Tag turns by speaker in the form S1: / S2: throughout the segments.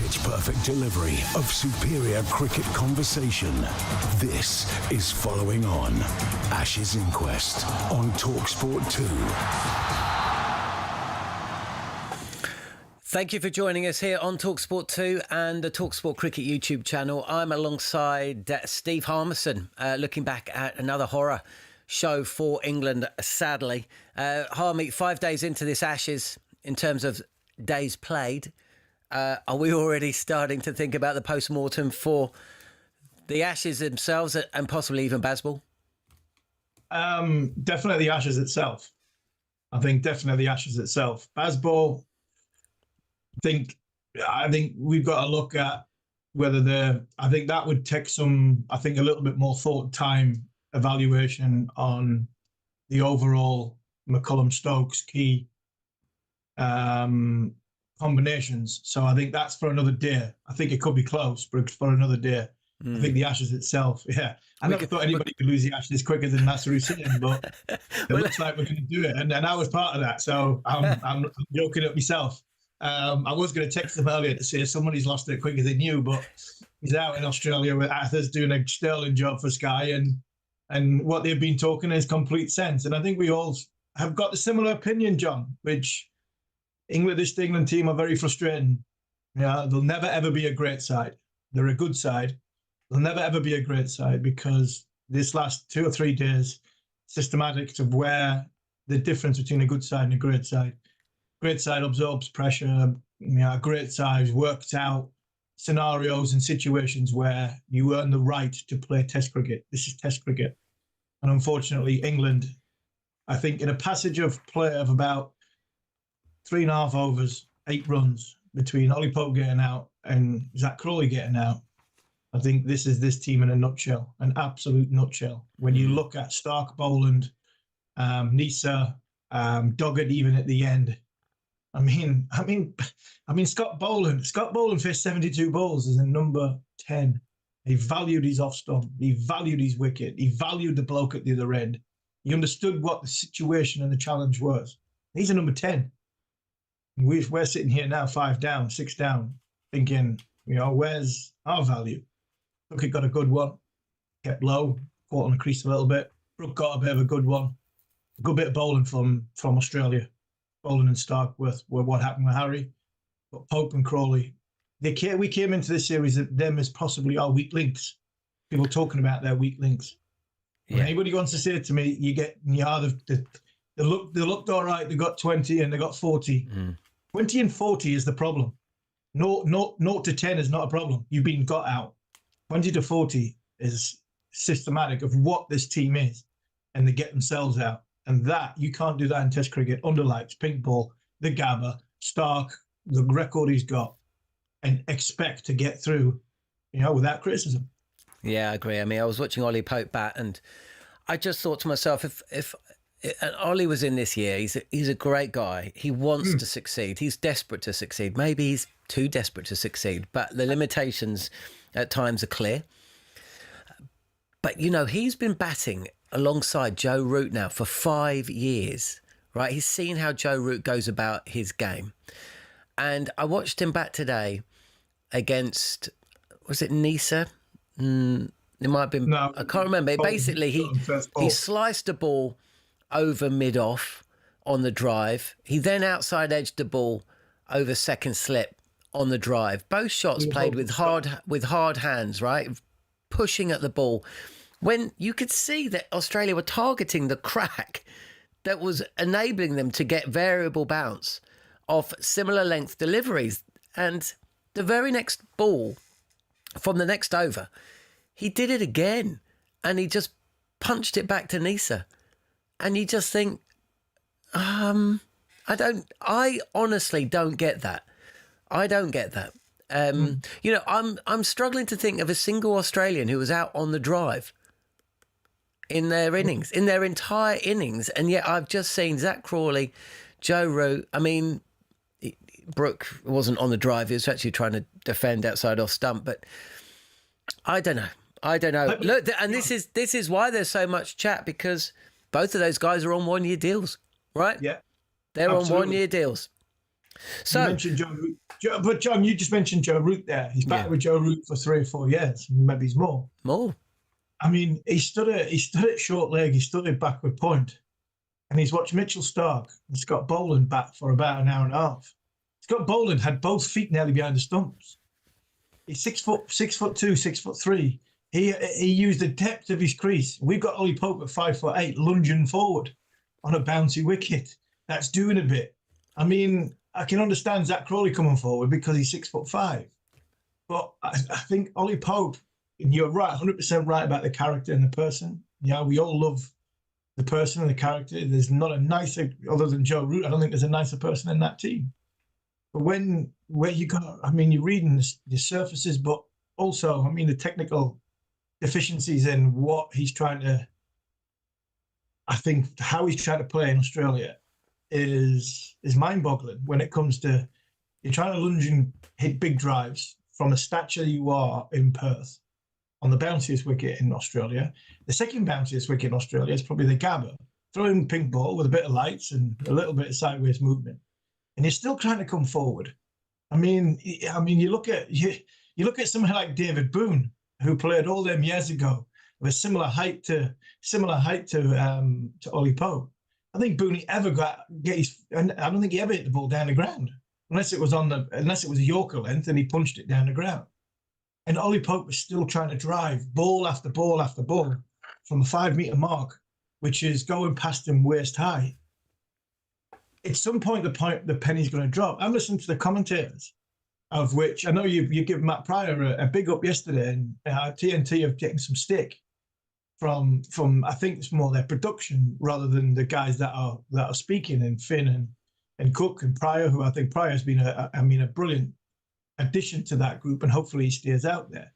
S1: Pitch-perfect delivery of superior cricket conversation. This is Following On. Ashes Inquest on talkSPORT 2.
S2: Thank you for joining us here on talkSPORT 2 and the talkSPORT Cricket YouTube channel. I'm alongside Steve Harmison, looking back at another horror show for England, sadly. Harmy, 5 days into this Ashes, in terms of days played, are we already starting to think about the post-mortem for the Ashes themselves and possibly even Bazball?
S3: Definitely the Ashes itself. I think definitely the Ashes itself. Bazball, I think we've got to look at whether I think that would take a little bit more thought, time, evaluation on the overall McCullum-Stokes key combinations. So I think that's for another day. I think it could be close, but for another day. I think the Ashes itself, I never thought anybody could lose the Ashes quicker than Nasser Hussain, but it looks like we're going to do it. And I was part of that, so I'm joking at myself. I was going to text him earlier to say somebody's lost it quicker than you, but he's out in Australia with Arthur's doing a sterling job for Sky, and what they've been talking is complete sense. And I think we all have got the similar opinion, John, which this England team are very frustrating. They'll never, ever be a great side. They're a good side. They'll never, ever be a great side because this last 2 or 3 days, systematics of where the difference between a good side and a great side. Great side absorbs pressure. A great side works out scenarios and situations where you earn the right to play Test cricket. This is Test cricket. And unfortunately, England, I think in a passage of play of about 3.5 overs, 8 runs between Ollie Pope getting out and Zach Crawley getting out, I think this is this team in a nutshell, an absolute nutshell. When you look at Stark, Boland, Nisa, Doggett even at the end, I mean, Scott Boland faced 72 balls as a number 10. He valued his off stump. He valued his wicket. He valued the bloke at the other end. He understood what the situation and the challenge was. He's a number 10. We're sitting here now, 5 down, 6 down, thinking, where's our value? Look, got a good one, kept low, caught on the crease a little bit. Brook got a bit of a good one. A good bit of bowling from Australia. Boland and Stark were what happened with Harry. But Pope and Crawley, we came into this series of them as possibly our weak links. People talking about their weak links. When anybody wants to say to me, they looked all right, they got 20 and they got 40. 20 and 40 is the problem. 0 to 10 is not a problem. You've been got out. 20 to 40 is systematic of what this team is, and they get themselves out. And that, you can't do that in Test cricket. Underlights, pink ball, the Gabba, Stark, the record he's got, and expect to get through, without criticism.
S2: Yeah, I agree. I mean, I was watching Ollie Pope bat, and I just thought to myself, if and Ollie was in this year, he's a great guy. He wants to succeed. He's desperate to succeed. Maybe he's too desperate to succeed, but the limitations at times are clear. But, he's been batting alongside Joe Root now for 5 years, right? He's seen how Joe Root goes about his game. And I watched him bat today against, was it Nisa? It might have been, no, I can't remember. Basically, he sliced a ball over mid-off on the drive. He then outside edged the ball over second slip on the drive. Both shots played with hard hands, right? Pushing at the ball. When you could see that Australia were targeting the crack that was enabling them to get variable bounce off similar length deliveries. And the very next ball from the next over, he did it again. And he just punched it back to Nisa. And you just think, I honestly don't get that. I don't get that. I'm struggling to think of a single Australian who was out on the drive in their innings, in their entire innings. And yet I've just seen Zach Crawley, Joe Root. I mean, Brook wasn't on the drive. He was actually trying to defend outside off stump. But I don't know. Look, and this is why there's so much chat, because both of those guys are on 1 year deals, right?
S3: Yeah.
S2: They're absolutely on 1 year deals.
S3: You
S2: So,
S3: mentioned Joe Root. But John, you just mentioned Joe Root there. He's back with Joe Root for 3 or 4 years, maybe he's more.
S2: more.
S3: I mean, he stood at short leg, he stood at backward point, and he's watched Mitchell Stark and Scott Boland back for about an hour and a half. Scott Boland had both feet nearly behind the stumps. He's 6'2", 6'3". He used the depth of his crease. We've got Ollie Pope at 5'8", lunging forward on a bouncy wicket. That's doing a bit. I mean, I can understand Zach Crawley coming forward because he's 6'5", but I think Ollie Pope, and you're right, 100% right about the character and the person. Yeah, we all love the person and the character. There's not a nicer, other than Joe Root, I don't think there's a nicer person in that team. But where you got, I mean, you're reading the surfaces, but also, I mean, the technical deficiencies in what he's trying to, I think, how he's trying to play in Australia is mind-boggling when it comes to, you're trying to lunge and hit big drives from the stature you are in Perth on the bounciest wicket in Australia. The second bounciest wicket in Australia is probably the Gabba. Throwing pink ball with a bit of lights and a little bit of sideways movement. And you're still trying to come forward. I mean, you look at someone like David Boone, who played all them years ago, with similar height to Ollie Pope. I think Boone ever and I don't think he ever hit the ball down the ground, unless it was a Yorker length and he punched it down the ground. And Ollie Pope was still trying to drive ball after ball after ball from a 5-meter mark, which is going past him waist high. At some point, the penny's going to drop. I'm listening to the commentators, of which I know you give Matt Pryor a big up yesterday, and TNT have getting some stick from I think it's more their production rather than the guys that are speaking, and Finn and Cook and Pryor, who I think Pryor's been a brilliant addition to that group, and hopefully he stays out there.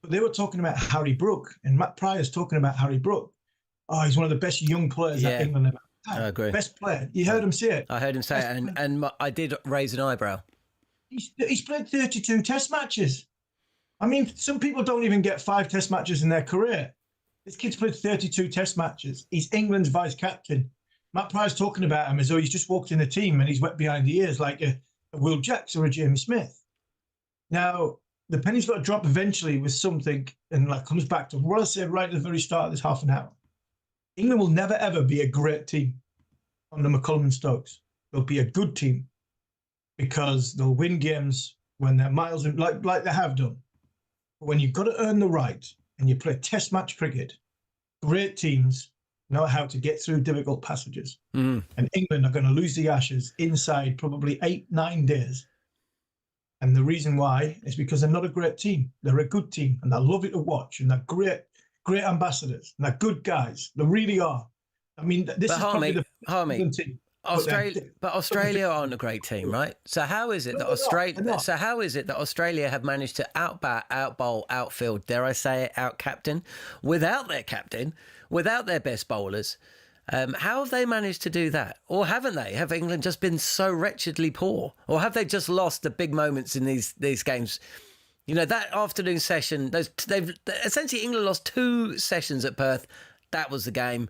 S3: But they were talking about Harry Brook, and Matt Pryor's talking about Harry Brook. Oh, he's one of the best young players that England ever had.
S2: I agree.
S3: Best player. You heard him say it.
S2: I heard him say it, and I did raise an eyebrow.
S3: He's played 32 Test matches. I mean, some people don't even get 5 Test matches in their career. This kid's played 32 Test matches. He's England's vice captain. Matt Pryor's talking about him as though he's just walked in the team and he's wet behind the ears like a Will Jacks or a Jamie Smith. Now, the penny's got to drop eventually with something, and that comes back to what I said right at the very start of this half an hour. England will never, ever be a great team under McCullum and Stokes. They'll be a good team because they'll win games when they're miles in, like they have done. But when you've got to earn the right and you play Test match cricket, great teams know how to get through difficult passages. And England are going to lose the Ashes inside probably 8-9 days. And the reason why is because they're not a great team. They're a good team, and they're lovely to watch, and they're great ambassadors, and they're good guys. They really are. I mean, this is probably the team.
S2: But Australia aren't a great team, right? So how is it that Australia have managed to outbowl, outfield, dare I say it, out-captain, without their captain, without their best bowlers? How have they managed to do that? Or haven't they? Have England just been so wretchedly poor? Or have they just lost the big moments in these games? You know, that afternoon session, they've essentially, England lost 2 sessions at Perth. That was the game.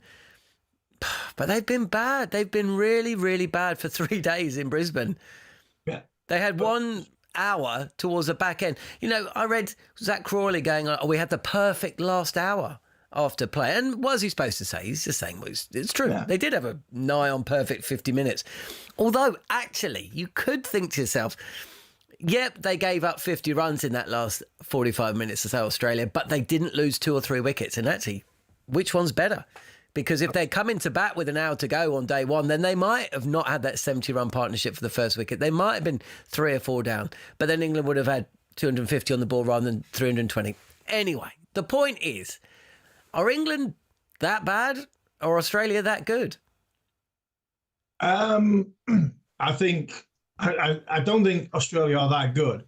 S2: But they've been bad. They've been really, really bad for 3 days in Brisbane. Yeah. They had 1 hour towards the back end. You know, I read Zach Crawley going, oh, we had the perfect last hour after play. And what was he supposed to say? He's just saying, well, it's true. Yeah. They did have a nigh on perfect 50 minutes. Although, actually, you could think to yourself, yep, they gave up 50 runs in that last 45 minutes or so, Australia, but they didn't lose 2 or 3 wickets. And actually, which one's better? Because if they come into bat with an hour to go on day 1, then they might have not had that 70-run partnership for the first wicket. They might have been 3 or 4 down, but then England would have had 250 on the ball rather than 320. Anyway, the point is, are England that bad or Australia that good?
S3: I don't think Australia are that good.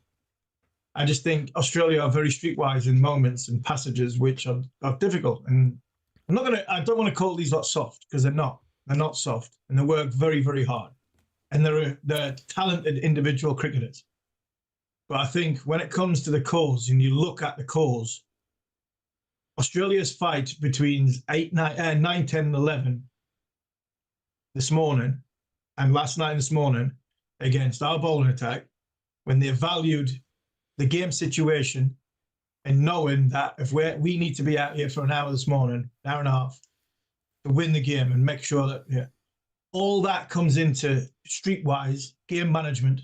S3: I just think Australia are very streetwise in moments and passages which are difficult. And I don't want to call these lot soft, because they're not. They're not soft, and they work very, very hard. And they're talented individual cricketers. But I think when it comes to the cause, and you look at the cause, Australia's fight between 9, 10, and 11 this morning, and last night and this morning, against our bowling attack when they valued the game situation and knowing that if we need to be out here for an hour this morning, an hour and a half, to win the game and make sure that all that comes into streetwise game management.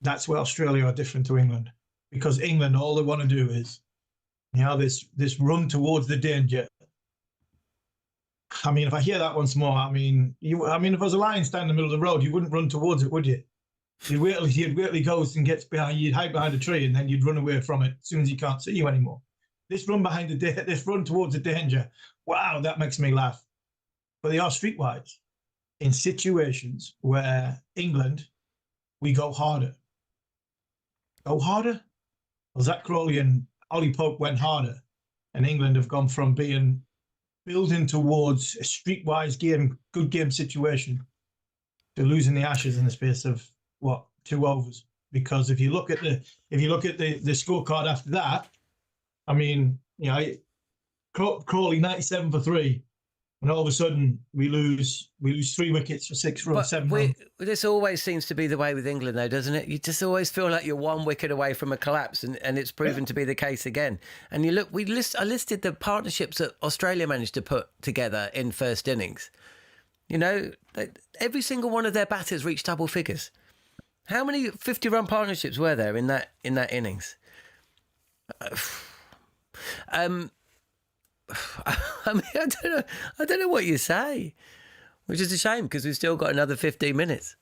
S3: That's where Australia are different to England, because England, all they want to do is, this run towards the danger. I mean, if I hear that once more, if there was a lion standing in the middle of the road, you wouldn't run towards it, would you? You'd wait till he goes and gets behind, you'd hide behind a tree, and then you'd run away from it as soon as he can't see you anymore. This run towards the danger, wow, that makes me laugh. But they are streetwise in situations where England, we go harder. Go harder? Well, Zach Crawley and Ollie Pope went harder, and England have gone from building towards a streetwise game, good game situation, to losing the Ashes in the space of 2 overs. Because if you look at the scorecard after that, I mean, Crawley 97 for 3, and all of a sudden we lose 3 wickets for 6 runs, 7 runs.
S2: This always seems to be the way with England, though, doesn't it? You just always feel like you're 1 wicket away from a collapse, and it's proven to be the case again. And you look, I listed the partnerships that Australia managed to put together in first innings. Every single one of their batters reached double figures. How many 50-run partnerships were there in that innings? I mean, I don't know what you say, which is a shame because we've still got another 15 minutes.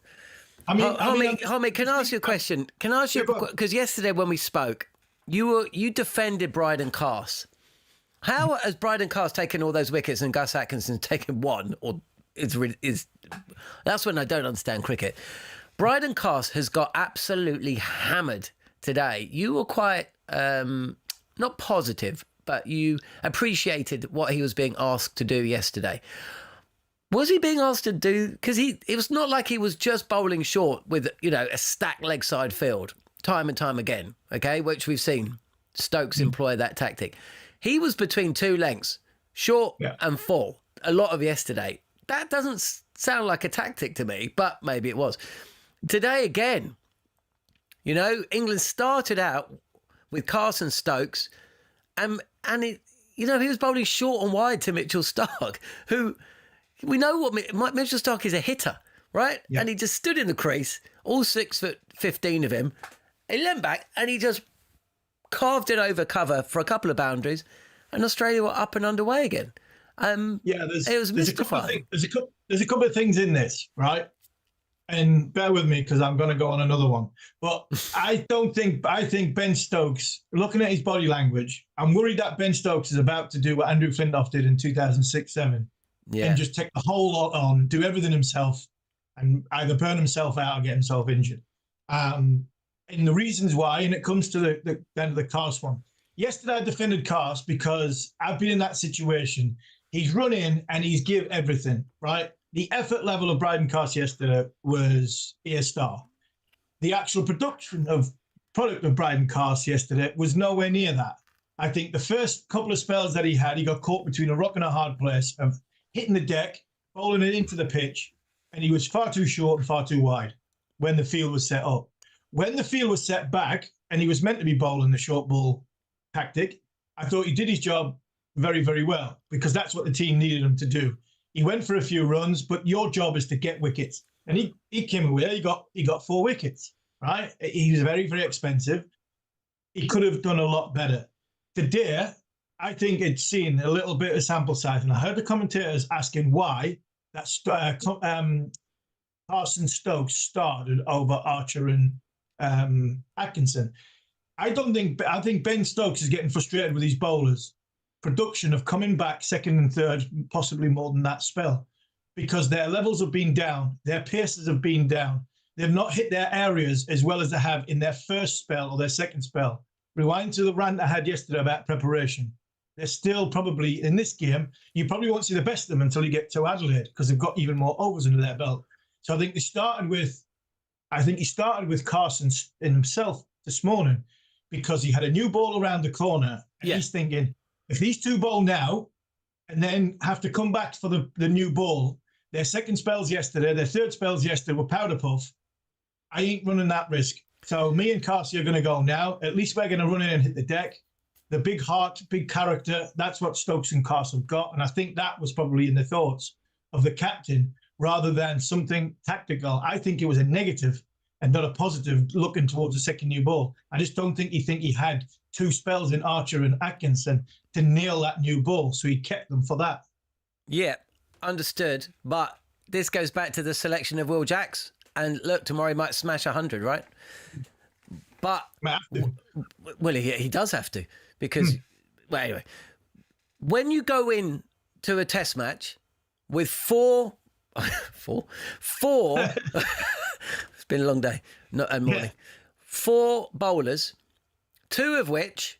S2: Homie, can I ask you a question? Can I ask you, because yesterday when we spoke, you defended Bryden Carse. How has Bryden Carse taken all those wickets and Gus Atkinson taken 1? Or is that's when I don't understand cricket. Bryden Carse has got absolutely hammered today. You were quite not positive, but you appreciated what he was being asked to do yesterday. Was he being asked to do... Because it was not like he was just bowling short with, a stacked leg side field time and time again, okay, which we've seen Stokes employ that tactic. He was between 2 lengths, short and full, a lot of yesterday. That doesn't sound like a tactic to me, but maybe it was. Today again, England started out with Carson Stokes, and he was bowling short and wide to Mitchell Starc, who we know what Mitchell Starc is, a hitter, right? Yeah. And he just stood in the crease, all 6'15" of him. He leant back and he just carved it over cover for a couple of boundaries, and Australia were up and underway again. It was mystifying.
S3: There's a couple of things in this, right? And bear with me because I'm going to go on another one. But I think Ben Stokes, looking at his body language, I'm worried that Ben Stokes is about to do what Andrew Flintoff did in 2006-07. Yeah. And just take the whole lot on, do everything himself, and either burn himself out or get himself injured. And the reasons why, and it comes to the end of the Carse one. Yesterday I defended Carse because I've been in that situation. He's run in and he's give everything, right? The effort level of Bryden Carse yesterday was a star. The actual product of Bryden Carse yesterday was nowhere near that. I think the first couple of spells that he got caught between a rock and a hard place of hitting the deck, bowling it into the pitch, and he was far too short and far too wide when the field was set up. When the field was set back and he was meant to be bowling the short ball tactic, I thought he did his job very, very well because that's what the team needed him to do. He went for a few runs, but your job is to get wickets. And he came away, he got 4 wickets, right? He was very, very expensive. He could have done a lot better. Today, I think it's seen a little bit of sample size. And I heard the commentators asking why that Carson Stokes started over Archer and Atkinson. I think Ben Stokes is getting frustrated with his bowlers' production of coming back second and third, possibly more than that spell, because their levels have been down, their paces have been down. They've not hit their areas as well as they have in their first spell or their second spell. Rewind to the rant I had yesterday about preparation. They're still probably, in this game, you probably won't see the best of them until you get to Adelaide because they've got even more overs under their belt. So I think he started with Carson in himself this morning because he had a new ball around the corner. And he's thinking, if these 2 bowl now and then have to come back for the new ball, Their second spells yesterday, their third spells yesterday were powder puff. I ain't running that risk. So me and Carcy are going to go now. At least we're going to run in and hit the deck. The big heart, big character, that's what Stokes and Carson got. And I think that was probably in the thoughts of the captain rather than something tactical. I think it was a negative and not a positive looking towards the second new ball. I just don't think he had two spells in Archer and Atkinson to nail that new ball. So he kept them for that.
S2: Yeah, understood. But this goes back to the selection of Will Jacks. And look, tomorrow he might smash 100, right? But, well, he does have to. Because, well, anyway, when you go in to a test match with four, it's been a long day, not morning. Yeah. 4 bowlers, 2 of which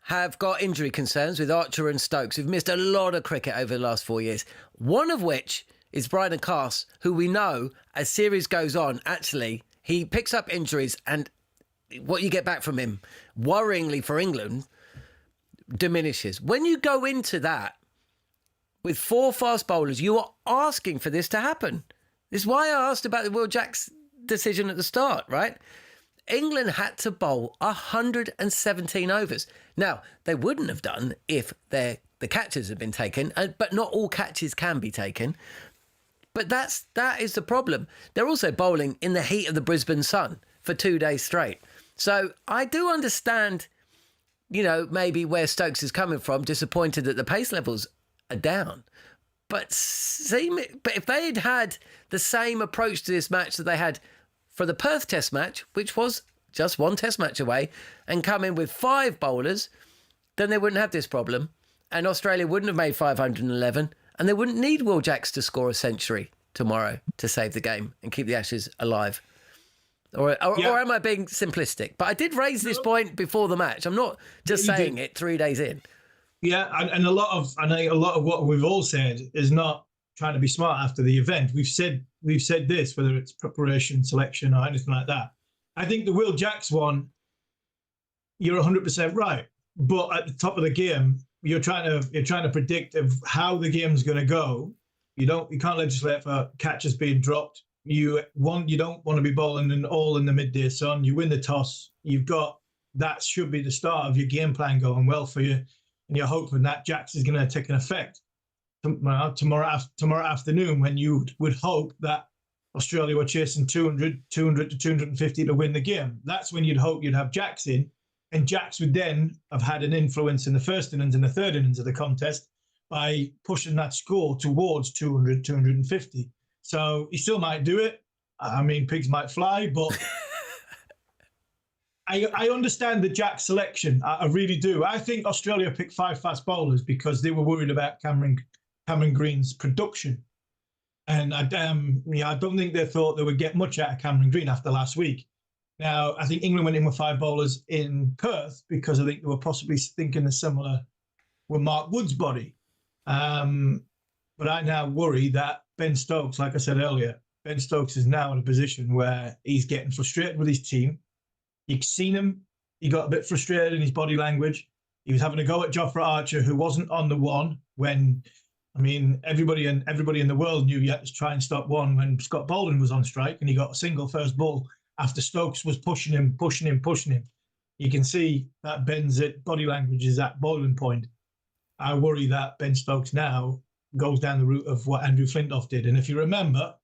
S2: have got injury concerns with Archer and Stokes, who've missed a lot of cricket over the last 4 years. One of which is Brydon Carse, who we know as series goes on, actually, he picks up injuries and what you get back from him, worryingly for England, diminishes. When you go into that with 4 fast bowlers, you are asking for this to happen. This is why I asked about the Will Jacks decision at the start, right? England had to bowl 117 overs. Now, they wouldn't have done if the catches had been taken, but not all catches can be taken. But that is the problem. They're also bowling in the heat of the Brisbane sun for 2 days straight. So I do understand, maybe where Stokes is coming from, disappointed that the pace levels are down. But if they had had the same approach to this match that they had for the Perth Test match, which was just 1 Test match away, and come in with 5 bowlers, then they wouldn't have this problem. And Australia wouldn't have made 511, and they wouldn't need Will Jacks to score a century tomorrow to save the game and keep the Ashes alive. Or am I being simplistic? But I did raise this point before the match. I'm not just saying it 3 days in.
S3: Yeah, and a lot of what we've all said is not trying to be smart after the event. We've said this, whether it's preparation, selection, or anything like that. I think the Will Jacks one, you're 100% right. But at the top of the game, you're trying to predict of how the game's going to go. You can't legislate for catches being dropped. You don't want to be bowling all in the midday sun. You win the toss. That should be the start of your game plan going well for you, and you're hoping that Jacks is going to take an effect tomorrow afternoon, when you would hope that Australia were chasing 200 to 250 to win the game. That's when you'd hope you'd have Jacks in, and Jacks would then have had an influence in the first innings and the third innings of the contest by pushing that score towards 200, 250. So he still might do it. I mean, pigs might fly, but I understand the Jack selection. I really do. I think Australia picked 5 fast bowlers because they were worried about Cameron Green's production. And I don't think they thought they would get much out of Cameron Green after last week. Now, I think England went in with 5 bowlers in Perth because I think they were possibly thinking the similar with Mark Wood's body. But I now worry that Ben Stokes, like I said earlier, Ben Stokes is now in a position where he's getting frustrated with his team. You've seen him. He got a bit frustrated in his body language. He was having a go at Jofra Archer, who wasn't on the one when, everybody in the world knew you had to try and stop one when Scott Bolden was on strike, and he got a single first ball after Stokes was pushing him. You can see that Ben's body language is at boiling point. I worry that Ben Stokes now goes down the route of what Andrew Flintoff did. And if you remember,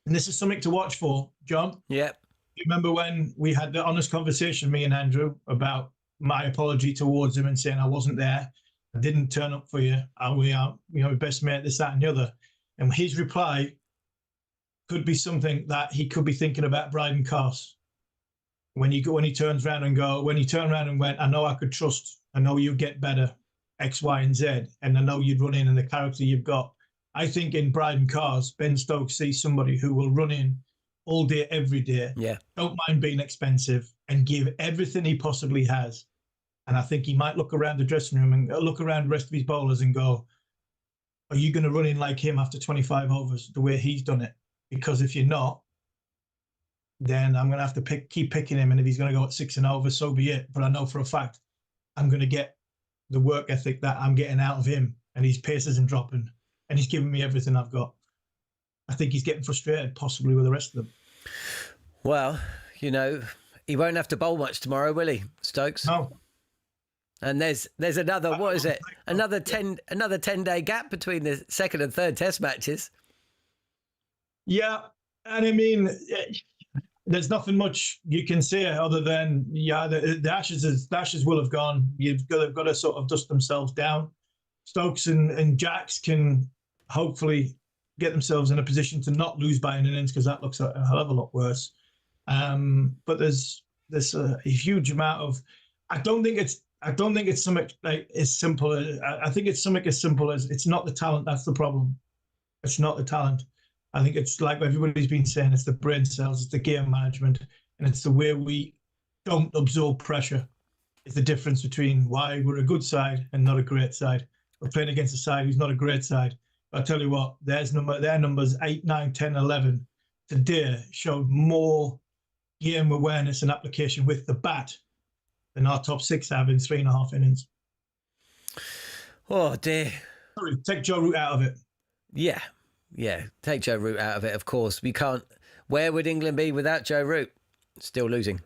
S3: and this is something to watch for, John.
S2: Yep.
S3: You remember when we had the honest conversation, me and Andrew, about my apology towards him and saying I wasn't there, I didn't turn up for you, we are, best mate, this, that, and the other. And his reply could be something that he could be thinking about Brydon Carse. When he turns around and went, I know I could trust, I know you get better, X, Y, and Z, and I know you'd run in and the character you've got. I think in Brydon Carse, Ben Stokes sees somebody who will run in all day, every day.
S2: Yeah.
S3: Don't mind being expensive and give everything he possibly has. And I think he might look around the dressing room and look around the rest of his bowlers and go, are you going to run in like him after 25 overs, the way he's done it? Because if you're not, then I'm going to have to keep picking him. And if he's going to go at 6 and over, so be it. But I know for a fact I'm going to get the work ethic that I'm getting out of him. And his pace isn't dropping. And he's giving me everything I've got. I think he's getting frustrated, possibly with the rest of them.
S2: Well, you know, he won't have to bowl much tomorrow, will he, Stokes?
S3: No.
S2: And there's another, what is it? Another 10-day gap between the second and third Test matches.
S3: Yeah, and I mean, there's nothing much you can say other than the Ashes will have gone. They've got to sort of dust themselves down. Stokes and Jacks can hopefully get themselves in a position to not lose by an innings, because that looks a hell of a lot worse. But there's a huge amount of. I don't think it's something like as simple as. I think it's something as simple as it's not the talent that's the problem. It's not the talent. I think it's like everybody's been saying. It's the brain cells. It's the game management, and it's the way we don't absorb pressure. It's the difference between why we're a good side and not a great side. We're playing against a side who's not a great side. I'll tell you what, their numbers 8, 9, 10, 11 today showed more game awareness and application with the bat than our top 6 have in 3.5 innings.
S2: Oh, dear.
S3: Sorry, take Joe Root out of it.
S2: Yeah, take Joe Root out of it, of course. We can't. Where would England be without Joe Root? Still losing.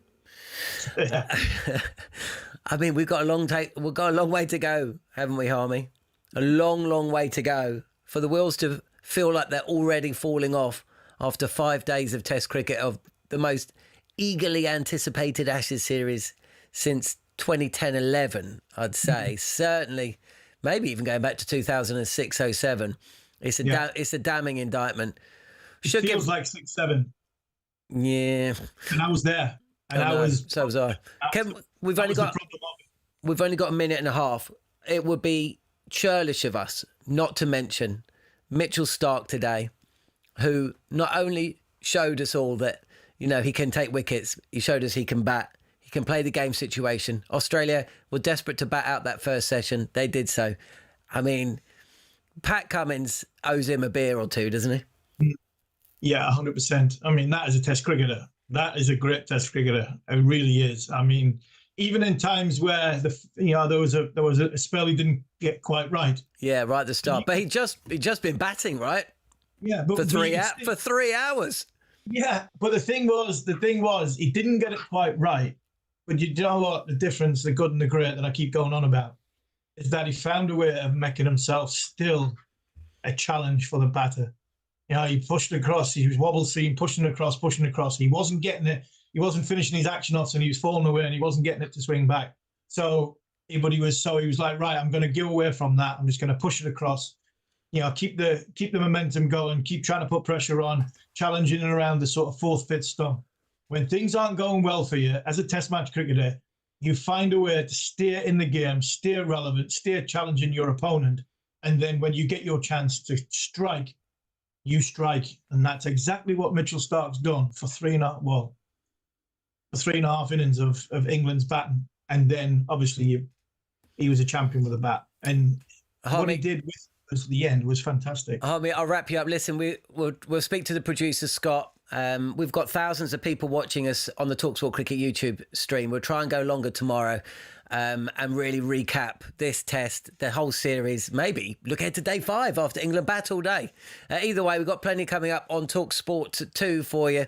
S2: I mean, we've got a long way to go, haven't we, Harmy? A long way to go for the wheels to feel like they're already falling off after 5 days of Test cricket, of the most eagerly anticipated Ashes series since 2010-11, I'd say. Certainly, maybe even going back to 2006-07. It's a damning indictment.
S3: It feels like 6-7.
S2: Yeah.
S3: And I was there.
S2: So was I. We've only got a minute and a half. It would be churlish of us not to mention Mitchell Starc today, who not only showed us all that, you know, he can take wickets, he showed us he can bat, he can play the game situation. Australia were desperate to bat out that first session. They did so. I mean, Pat Cummins owes him a beer or two, doesn't he?
S3: Yeah, 100%. I mean, that is a Test cricketer. That is a great Test cricketer. It really is. I mean, even in times where there was a spell he didn't get quite right.
S2: Yeah, right at the start. But he just been batting, right?
S3: Yeah, but
S2: for 3 hours.
S3: Yeah, but the thing was, he didn't get it quite right. But you know what? The difference, the good and the great that I keep going on about, is that he found a way of making himself still a challenge for the batter. You know, he pushed across, he was wobble seam, pushing across. He wasn't getting it. He wasn't finishing his action offs, and he was falling away, and he wasn't getting it to swing back. So he was like, right, I'm going to give away from that. I'm just going to push it across. You know, keep the momentum going, keep trying to put pressure on, challenging around the sort of 4th, 5th stump. When things aren't going well for you as a Test match cricketer, you find a way to stay in the game, stay relevant, stay challenging your opponent, and then when you get your chance to strike, you strike. And that's exactly what Mitchell Starc's done for 3.5 innings of England's batting. And then, obviously, he was a champion with a bat. And what he did with the end was fantastic.
S2: I'll wrap you up. Listen, we'll speak to the producer, Scott. We've got thousands of people watching us on the talkSPORT Cricket YouTube stream. We'll try and go longer tomorrow and really recap this Test, the whole series. Maybe look ahead to day 5 after England bat all day. Either way, we've got plenty coming up on talkSPORT 2 for you.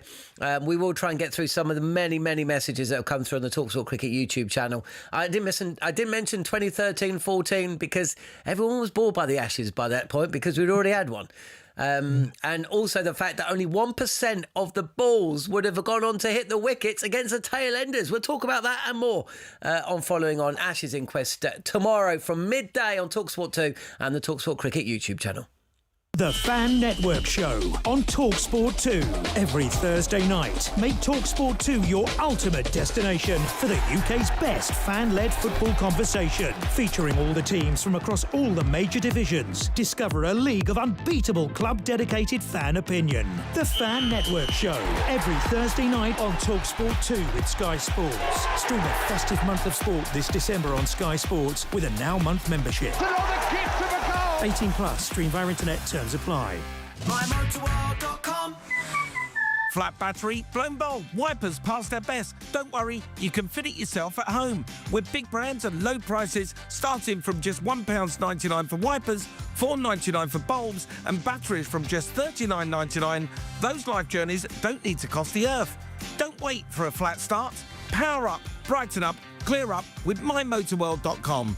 S2: We will try and get through some of the many messages that have come through on the talkSPORT Cricket YouTube channel. I did mention 2013-14 because everyone was bored by the Ashes by that point because we'd already had one. And also the fact that only 1% of the balls would have gone on to hit the wickets against the tail enders. We'll talk about that and more on following on Ashes Inquest tomorrow from midday on talkSPORT 2 and the talkSPORT Cricket YouTube channel.
S4: The Fan Network Show on talkSPORT 2. Every Thursday night, make talkSPORT 2 your ultimate destination for the UK's best fan-led football conversation. Featuring all the teams from across all the major divisions. Discover a league of unbeatable club-dedicated fan opinion. The Fan Network Show. Every Thursday night on talkSPORT 2 with Sky Sports. Stream a festive month of sport this December on Sky Sports with a Now Month membership. 18 plus, stream via internet, terms apply.
S5: MyMotorworld.com. Flat battery, blown bulb, wipers past their best. Don't worry, you can fit it yourself at home. With big brands and low prices, starting from just £1.99 for wipers, $4.99 for bulbs, and batteries from just $39.99, those life journeys don't need to cost the earth. Don't wait for a flat start. Power up, brighten up, clear up with mymotorworld.com.